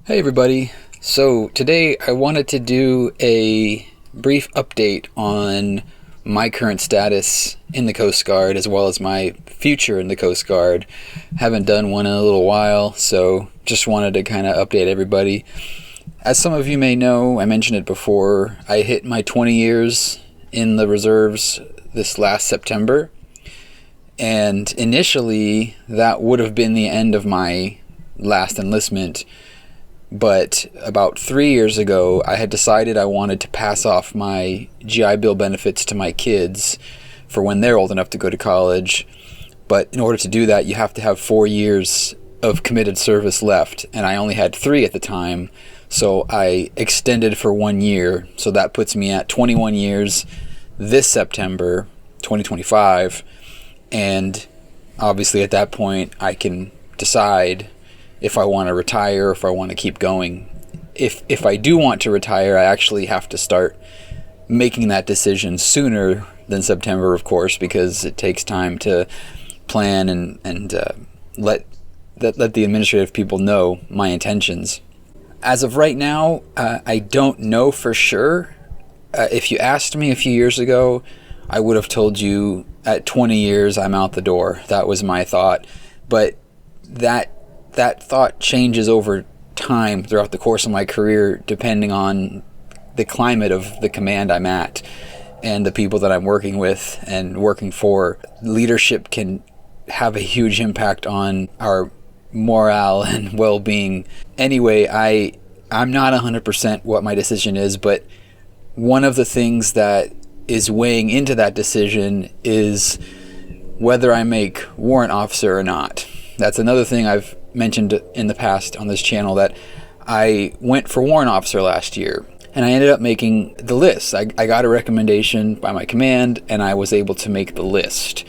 Hey everybody. So today I wanted to do a brief update on my current status in the Coast Guard as well as my future in the Coast Guard. Haven't done one in a little while, so just wanted to kind of update everybody. As some of you may know, I mentioned it before, I hit my 20 years in the reserves this last September, and initially that would have been the end of my last enlistment. But about 3 years ago, I had decided I wanted to pass off my GI Bill benefits to my kids for when they're old enough to go to college. But in order to do that, you have to have 4 years of committed service left, and I only had 3 at the time, so I extended for 1 year. So that puts me at 21 years this September, 2025, and obviously at that point I can decide if I want to retire, if I want to keep going. If I do want to retire, I actually have to start making that decision sooner than September, of course, because it takes time to plan and let the administrative people know my intentions. As of right now, I don't know for sure. If you asked me a few years ago, I would have told you at 20 years I'm out the door. That was my thought. But that thought changes over time throughout the course of my career, depending on the climate of the command I'm at and the people that I'm working with and working for. Leadership can have a huge impact on our morale and well-being. Anyway, I'm not 100% what my decision is, but one of the things that is weighing into that decision is whether I make warrant officer or not. That's another thing I've mentioned in the past on this channel, that I went for warrant officer last year and I ended up making the list. I got a recommendation by my command and I was able to make the list.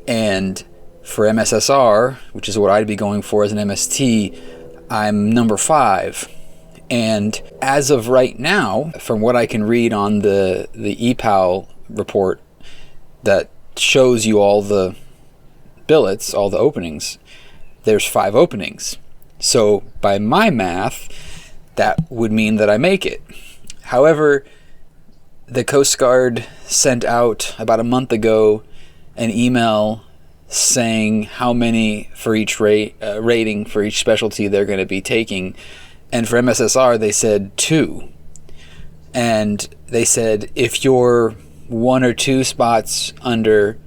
And for MSSR, which is what I'd be going for as an MST, I'm number 5. And as of right now, from what I can read on the EPAL report that shows you all the billets, all the openings, there's 5 openings. So by my math, that would mean that I make it. However, the Coast Guard sent out about a month ago an email saying how many for each rating for each specialty they're going to be taking. And for MSSR, they said 2. And they said if you're 1 or 2 spots under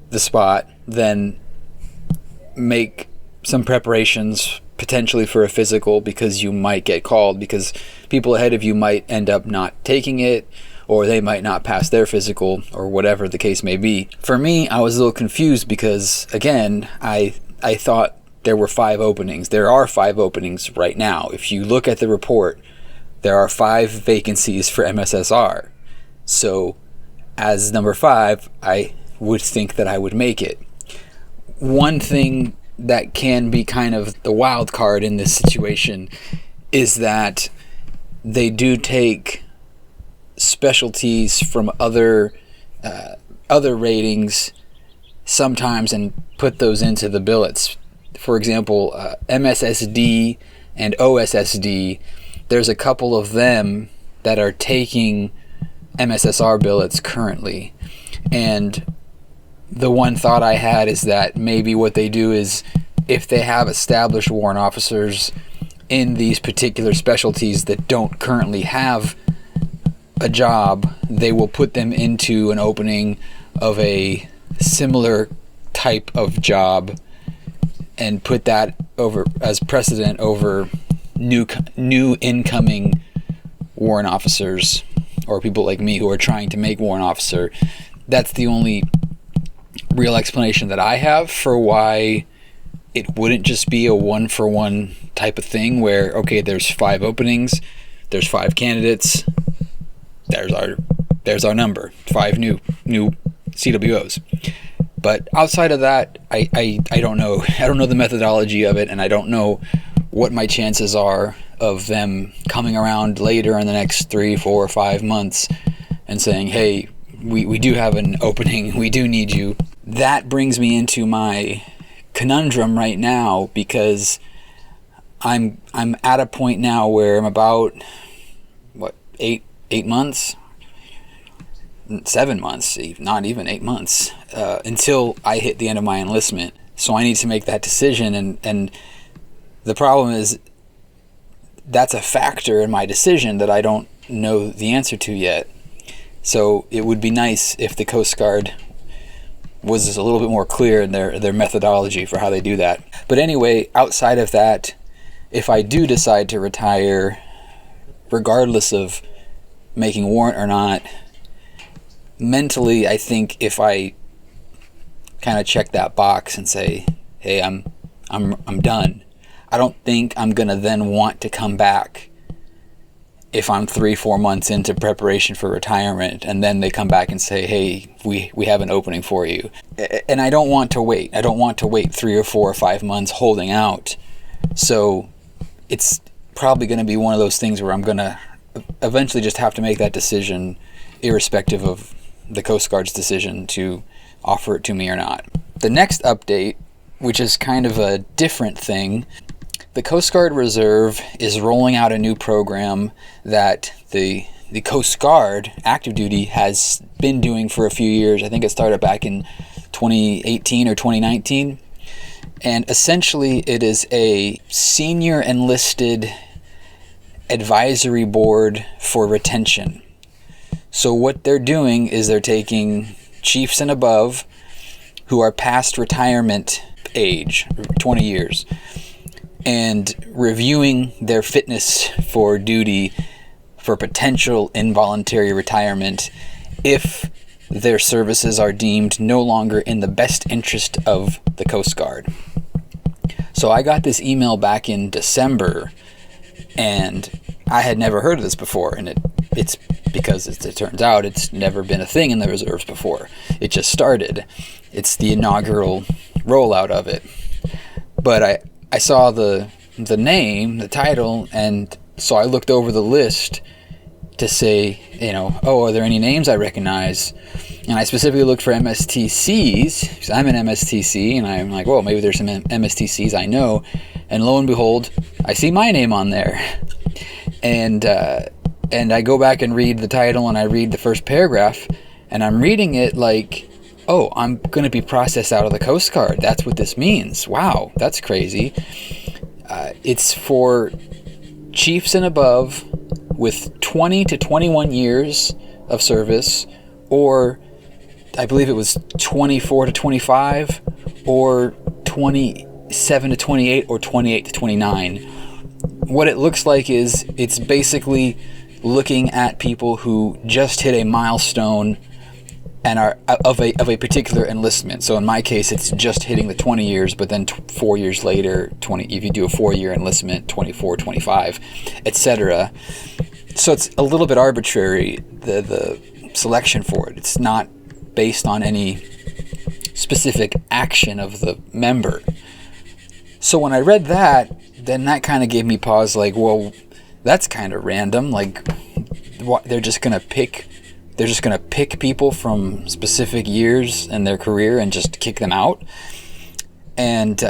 the spot, then make some preparations potentially for a physical, because you might get called, because people ahead of you might end up not taking it, or they might not pass their physical, or whatever the case may be. For me, I was a little confused because, again, I thought there were 5 openings. There are 5 openings right now. If you look at the report, there are 5 vacancies for MSSR. So as number 5, I would think that I would make it. One thing that can be kind of the wild card in this situation is that they do take specialties from other ratings sometimes and put those into the billets. For example, MSSD and OSSD, there's a couple of them that are taking MSSR billets currently. And the one thought I had is that maybe what they do is, if they have established warrant officers in these particular specialties that don't currently have a job, they will put them into an opening of a similar type of job and put that over as precedent over new incoming warrant officers, or people like me who are trying to make warrant officer. That's the only real explanation that I have for why it wouldn't just be a 1-for-1 type of thing where, okay, there's 5 openings, there's 5 candidates, there's our number, 5 new CWOs. But outside of that, I don't know. I don't know the methodology of it, and I don't know what my chances are of them coming around later in the next 3, 4, or 5 months and saying, hey, we do have an opening, we do need you. That brings me into my conundrum right now, because I'm at a point now where I'm about, what, 8 months? 7 months, not even 8 months, until I hit the end of my enlistment. So I need to make that decision, and the problem is that's a factor in my decision that I don't know the answer to yet. So it would be nice if the Coast Guard was a little bit more clear in their methodology for how they do that. But anyway, outside of that, if I do decide to retire, regardless of making warrant or not, mentally I think if I kind of check that box and say, hey, I'm done, I don't think I'm gonna then want to come back if I'm 3-4 months into preparation for retirement, and then they come back and say, hey, we have an opening for you. And I don't want to wait. I don't want to wait 3 or 4 or 5 months holding out. So it's probably going to be one of those things where I'm going to eventually just have to make that decision, irrespective of the Coast Guard's decision to offer it to me or not. The next update, which is kind of a different thing, the Coast Guard Reserve is rolling out a new program that the Coast Guard active duty has been doing for a few years. I think it started back in 2018 or 2019. And essentially it is a senior enlisted advisory board for retention. So what they're doing is they're taking chiefs and above who are past retirement age, 20 years, and reviewing their fitness for duty for potential involuntary retirement if their services are deemed no longer in the best interest of the Coast Guard. So I got this email back in December, and I had never heard of this before, and it's because it turns out it's never been a thing in the reserves before. It just started. It's the inaugural rollout of it. But I saw the name, the title, and so I looked over the list to say, are there any names I recognize? And I specifically looked for MSTCs, because I'm an MSTC, and I'm like, well, maybe there's some MSTCs I know. And lo and behold, I see my name on there. And I go back and read the title, and I read the first paragraph, and I'm reading it like, oh, I'm going to be processed out of the Coast Guard. That's what this means. Wow, that's crazy. It's for chiefs and above with 20 to 21 years of service, or I believe it was 24 to 25, or 27 to 28, or 28 to 29. What it looks like is it's basically looking at people who just hit a milestone and are of a particular enlistment. So in my case, it's just hitting the 20 years, but then 4 years later, if you do a 4-year enlistment, 24, 25, etc. So it's a little bit arbitrary, the selection for it. It's not based on any specific action of the member. So when I read that, then that kind of gave me pause, like, well, that's kind of random. Like, what, they're just gonna pick people from specific years in their career and just kick them out. And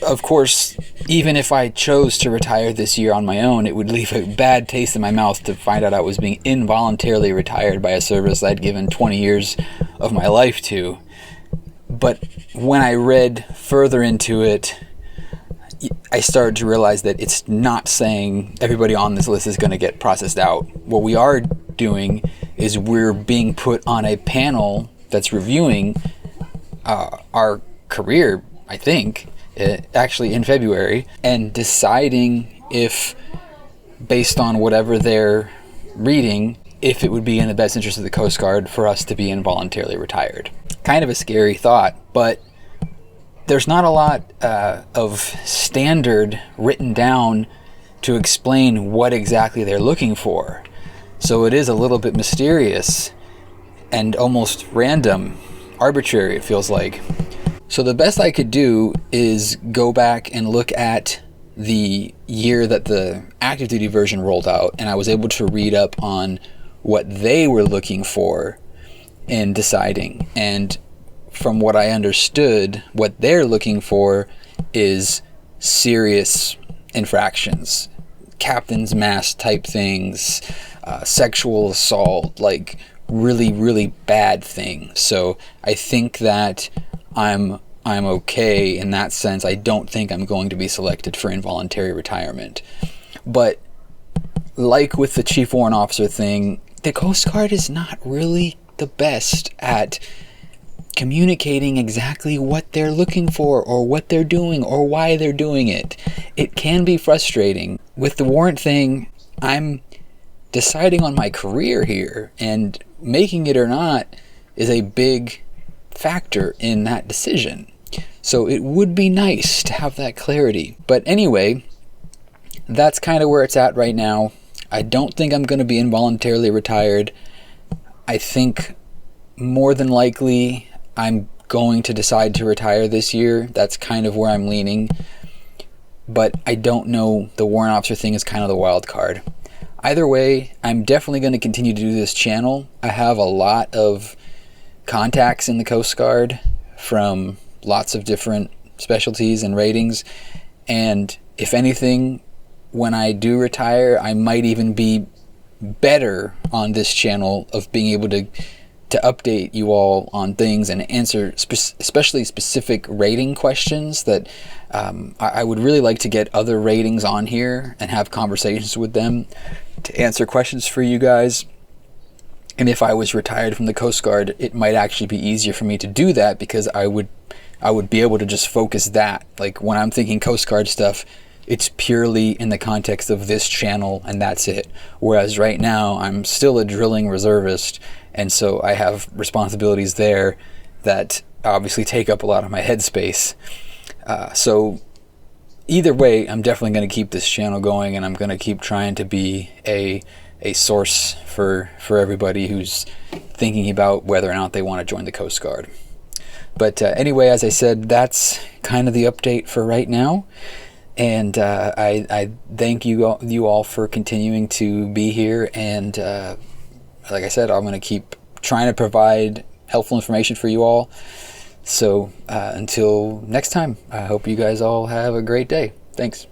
of course, even if I chose to retire this year on my own, it would leave a bad taste in my mouth to find out I was being involuntarily retired by a service I'd given 20 years of my life to. But when I read further into it, I started to realize that it's not saying everybody on this list is going to get processed out. What we are doing is we're being put on a panel that's reviewing our career, I think, actually in February, and deciding if, based on whatever they're reading, if it would be in the best interest of the Coast Guard for us to be involuntarily retired. Kind of a scary thought, but there's not a lot of standard written down to explain what exactly they're looking for. So it is a little bit mysterious and almost random, arbitrary, it feels like. So the best I could do is go back and look at the year that the active duty version rolled out, and I was able to read up on what they were looking for in deciding. And from what I understood, what they're looking for is serious infractions, captain's mast type things, sexual assault, like really, really bad things. So I think that I'm okay in that sense. I don't think I'm going to be selected for involuntary retirement. But like with the Chief Warrant Officer thing, the Coast Guard is not really the best at communicating exactly what they're looking for or what they're doing or why they're doing it. It can be frustrating. With the warrant thing, I'm deciding on my career here, and making it or not is a big factor in that decision. So it would be nice to have that clarity. But anyway, that's kind of where it's at right now. I don't think I'm going to be involuntarily retired. I think more than likely I'm going to decide to retire this year. That's kind of where I'm leaning. But I don't know. The warrant officer thing is kind of the wild card. Either way, I'm definitely going to continue to do this channel. I have a lot of contacts in the Coast Guard from lots of different specialties and ratings. And if anything, when I do retire, I might even be better on this channel of being able to update you all on things and answer especially specific rating questions that I would really like to get other ratings on here and have conversations with them to answer questions for you guys. And if I was retired from the Coast Guard, it might actually be easier for me to do that, because I would be able to just focus that. Like when I'm thinking Coast Guard stuff, it's purely in the context of this channel and that's it. Whereas right now I'm still a drilling reservist, and so I have responsibilities there that obviously take up a lot of my headspace. So either way, I'm definitely going to keep this channel going, and I'm going to keep trying to be a source for everybody who's thinking about whether or not they want to join the Coast Guard. But anyway, as I said, that's kind of the update for right now. And I thank you all for continuing to be here. And like I said, I'm going to keep trying to provide helpful information for you all. So until next time, I hope you guys all have a great day. Thanks.